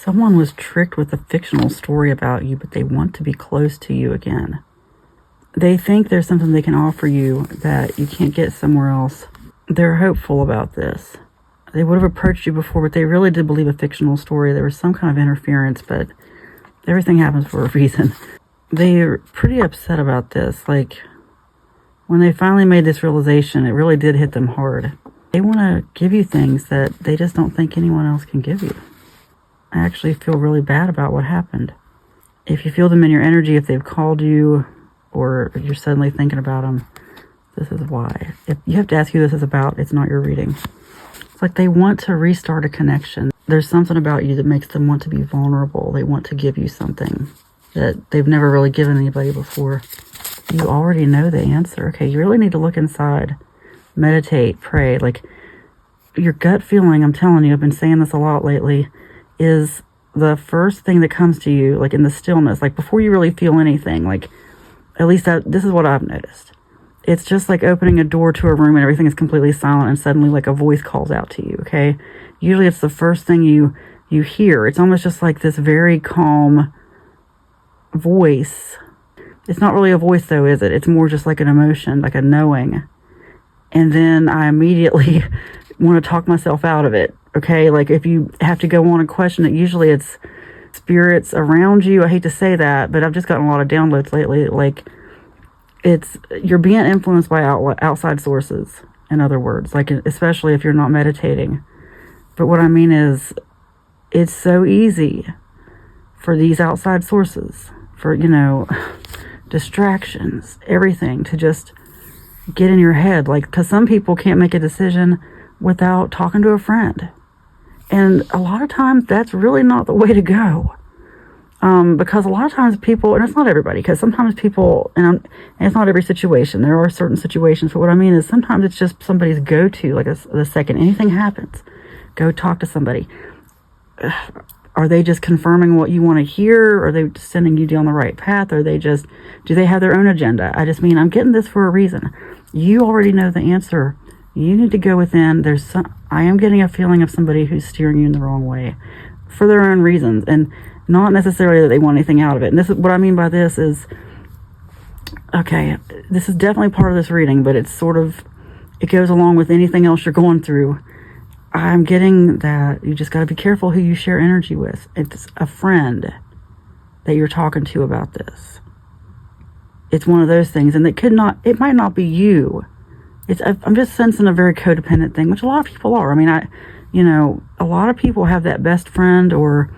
Someone was tricked with a fictional story about you, but they want to be close to you again. They think there's something they can offer you that you can't get somewhere else. They're hopeful about this. They would have approached you before, but they really did believe a fictional story. There was some kind of interference, but everything happens for a reason. They're pretty upset about this. Like, when they finally made this realization, it really did hit them hard. They want to give you things that they just don't think anyone else can give you. I actually feel really bad about what happened. If you feel them in your energy, if they've called you, or you're suddenly thinking about them, this is why. If you have to ask who this is about, it's not your reading. It's like they want to restart a connection. There's something about you that makes them want to be vulnerable. They want to give you something that they've never really given anybody before. You already know the answer. Okay, you really need to look inside, meditate, pray. Like, your gut feeling, I'm telling you, I've been saying this a lot lately, is the first thing that comes to you, like in the stillness, like before you really feel anything. Like, at least this is what I've noticed. It's just like opening a door to a room and everything is completely silent, and suddenly like a voice calls out to you, okay? Usually it's the first thing you hear. It's almost just like this very calm voice. It's not really a voice though, is it? It's more just like an emotion, like a knowing. And then I immediately want to talk myself out of it, okay? Like, if you have to go on and question it, usually it's spirits around you. I hate to say that, but I've just gotten a lot of downloads lately. Like, you're being influenced by outside sources, in other words, like, especially if you're not meditating. But what I mean is, it's so easy for these outside sources, for, distractions, everything, to just get in your head. Like, because some people can't make a decision without talking to a friend. And a lot of times that's really not the way to go. Because a lot of times people, and it's not everybody, because sometimes people, and it's not every situation. There are certain situations, but what I mean is sometimes it's just somebody's go-to, like the second anything happens, go talk to somebody. Are they just confirming what you want to hear? Are they sending you down the right path? Are they just, do they have their own agenda? I just mean, I'm getting this for a reason. You already know the answer. You need to go within. I am getting a feeling of somebody who's steering you in the wrong way for their own reasons, and not necessarily that they want anything out of it. And this is what I mean by this is, okay, this is definitely part of this reading, but it's sort of, it goes along with anything else you're going through. I'm getting that you just got to be careful who you share energy with. It's a friend that you're talking to about this. It's one of those things, and it might not be you. I'm just sensing a very codependent thing, which a lot of people are. I mean, a lot of people have that best friend, or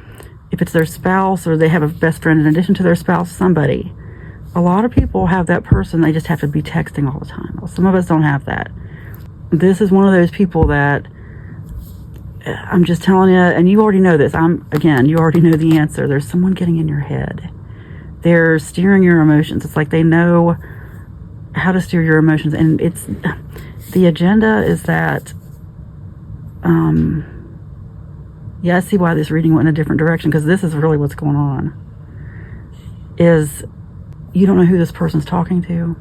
if it's their spouse, or they have a best friend in addition to their spouse, somebody. A lot of people have that person. They just have to be texting all the time. Well, some of us don't have that. This is one of those people that, I'm just telling you, and you already know this. You already know the answer. There's someone getting in your head. They're steering your emotions. It's like they know how to steer your emotions. And the agenda is that, I see why this reading went in a different direction, because this is really what's going on. Is you don't know who this person's talking to.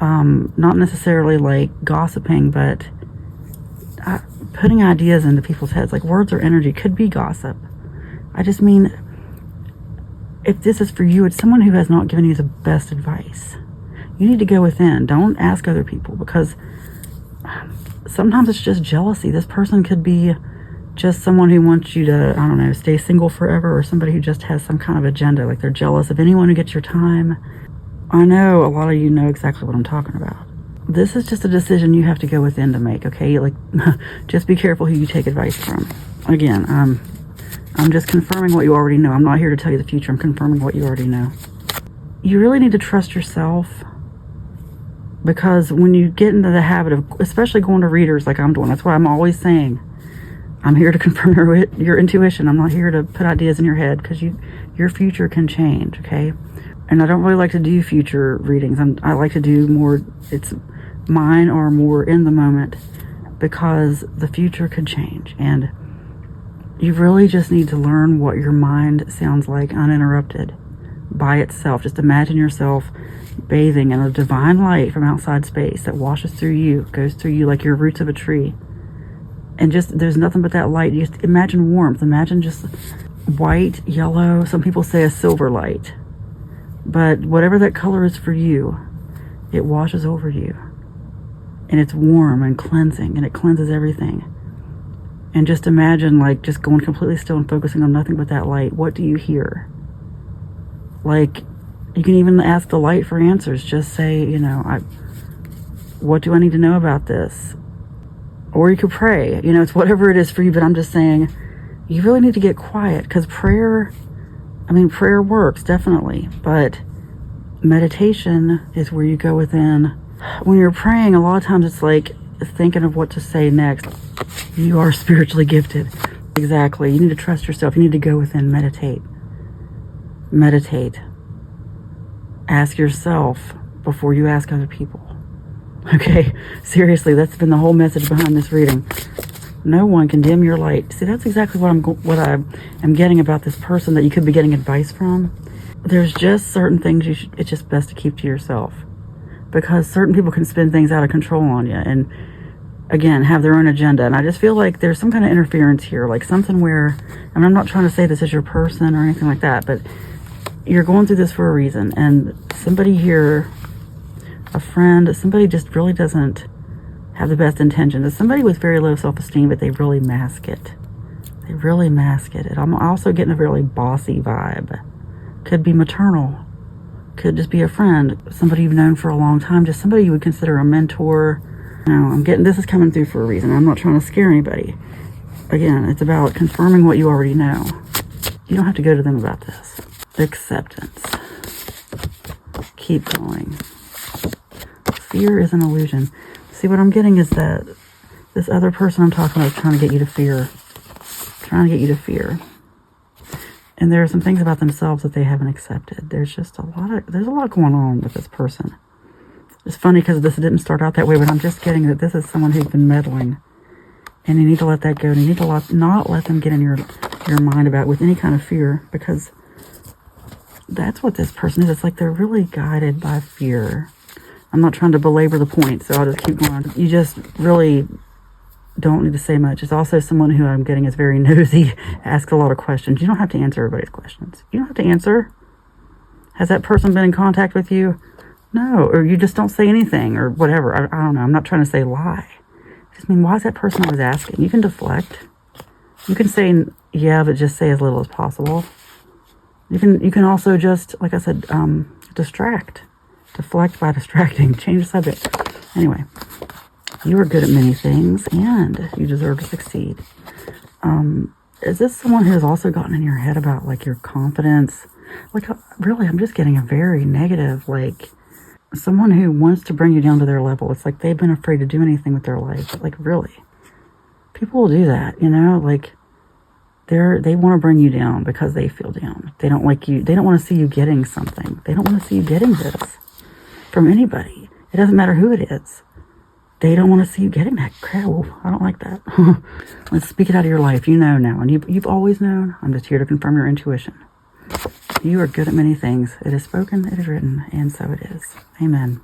Not necessarily like gossiping, but putting ideas into people's heads, like words or energy, could be gossip. I just mean, if this is for you, it's someone who has not given you the best advice. You need to go within. Don't ask other people, because sometimes it's just jealousy. This person could be just someone who wants you to, I don't know, stay single forever, or somebody who just has some kind of agenda, like they're jealous of anyone who gets your time. I know a lot of you know exactly what I'm talking about. This is just a decision you have to go within to make, okay? Like, just be careful who you take advice from. Again, I'm just confirming what you already know. I'm not here to tell you the future. I'm confirming what you already know. You really need to trust yourself, because when you get into the habit of, especially going to readers like I'm doing, that's why I'm always saying, I'm here to confirm your intuition. I'm not here to put ideas in your head, because your future can change, okay? And I don't really like to do future readings. I like to do more, it's mine or more in the moment, because the future could change. And you really just need to learn what your mind sounds like uninterrupted by itself. Just imagine yourself bathing in a divine light from outside space that washes through you, goes through you like your roots of a tree. And just, there's nothing but that light. You just imagine warmth. Imagine just white, yellow. Some people say a silver light. But whatever that color is for you, it washes over you. And it's warm and cleansing, and it cleanses everything. And just imagine, like, just going completely still and focusing on nothing but that light. What do you hear? Like, you can even ask the light for answers. Just say, you know, what do I need to know about this? Or you could pray. You know, it's whatever it is for you. But I'm just saying, you really need to get quiet. Because prayer works, definitely. But meditation is where you go within. When you're praying, a lot of times it's like thinking of what to say next. You are spiritually gifted. Exactly. You need to trust yourself. You need to go within, meditate. Meditate. Ask yourself before you ask other people. Okay? Seriously, that's been the whole message behind this reading. No one can dim your light. See, that's exactly what I am getting about this person that you could be getting advice from. There's just certain things it's just best to keep to yourself. Because certain people can spin things out of control on you and, again, have their own agenda. And I just feel like there's some kind of interference here, like something where, and I'm not trying to say this is your person or anything like that, but you're going through this for a reason. And somebody here, a friend, somebody just really doesn't have the best intentions. It's somebody with very low self-esteem, but they really mask it. They really mask it. And I'm also getting a really bossy vibe. Could be maternal. Could just be a friend, somebody you've known for a long time, just somebody you would consider a mentor. You know, this is coming through for a reason. I'm not trying to scare anybody. Again, it's about confirming what you already know. You don't have to go to them about this. Acceptance. Keep going. Fear is an illusion. See, what I'm getting is that this other person I'm talking about is trying to get you to fear. Trying to get you to fear. And there are some things about themselves that they haven't accepted. There's just there's a lot going on with this person. It's funny because this didn't start out that way, but I'm just getting that this is someone who's been meddling. And you need to let that go. And you need to not let them get in your mind about with any kind of fear, because that's what this person is. It's like they're really guided by fear. I'm not trying to belabor the point, so I'll just keep going. You just really don't need to say much. It's also someone who I'm getting is very nosy, asks a lot of questions. You don't have to answer everybody's questions. You don't have to answer. Has that person been in contact with you? No. Or you just don't say anything or whatever. I don't know. I'm not trying to say lie. I just mean, why is that person always asking? You can deflect. You can say, yeah, but just say as little as possible. You can also just, like I said, distract. Deflect by distracting. Change the subject. Anyway. You are good at many things, and you deserve to succeed. Is this someone who has also gotten in your head about, like, your confidence? Like, really, I'm just getting a very negative, like, someone who wants to bring you down to their level. It's like they've been afraid to do anything with their life. Like, really. People will do that, you know? Like, they want to bring you down because they feel down. They don't like you. They don't want to see you getting something. They don't want to see you getting this from anybody. It doesn't matter who it is. They don't want to see you getting that crap. I don't like that. Let's speak it out of your life. You know now. And you've always known. I'm just here to confirm your intuition. You are good at many things. It is spoken, it is written, and so it is. Amen.